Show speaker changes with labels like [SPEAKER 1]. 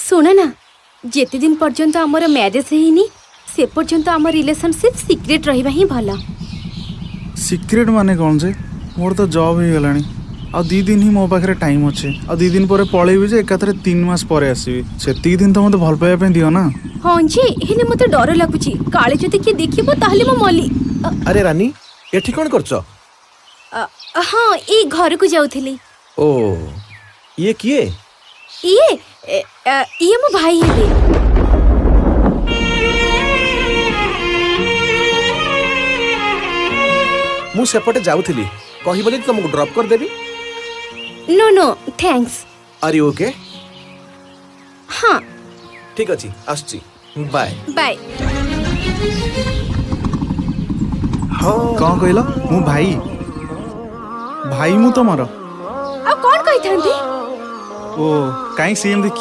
[SPEAKER 1] सुन ना जेते दिन पर्यंत आमर मैरिज हेनी से पर्यंत आम रिलेशनशिप सीक्रेट रहिबा ही भला।
[SPEAKER 2] सिक्रेट माने कौन जे मोर तो जॉब हो गलानी आ 2 दिन ही मो पाखे टाइम अच्छे आ 2 दिन पर पलैबी जे एकाथरे 3 मास पर आसबि से दिन तो मत भल पाइबा दियो ना।
[SPEAKER 1] हाँ जी हेले मते डर लागुची काले जदि किए देखिबो ताहले मो मली।
[SPEAKER 3] अरे रानी एठी कोन करछ?
[SPEAKER 1] हाँ ए घर को जाउथली।
[SPEAKER 3] ओ ये किए?
[SPEAKER 1] ये मो भाई हेबे।
[SPEAKER 3] मु सेपटे जाउथली कहि बोली तुमको ड्रॉप कर देबी।
[SPEAKER 1] No no thanks.
[SPEAKER 3] Are you okay?
[SPEAKER 1] हाँ
[SPEAKER 3] ठीक अछि आछी बाय
[SPEAKER 1] बाय।
[SPEAKER 2] कौन कहला मु भाई भाई मु तमर
[SPEAKER 1] आ कौन कहि थांती?
[SPEAKER 2] ओ काई सेम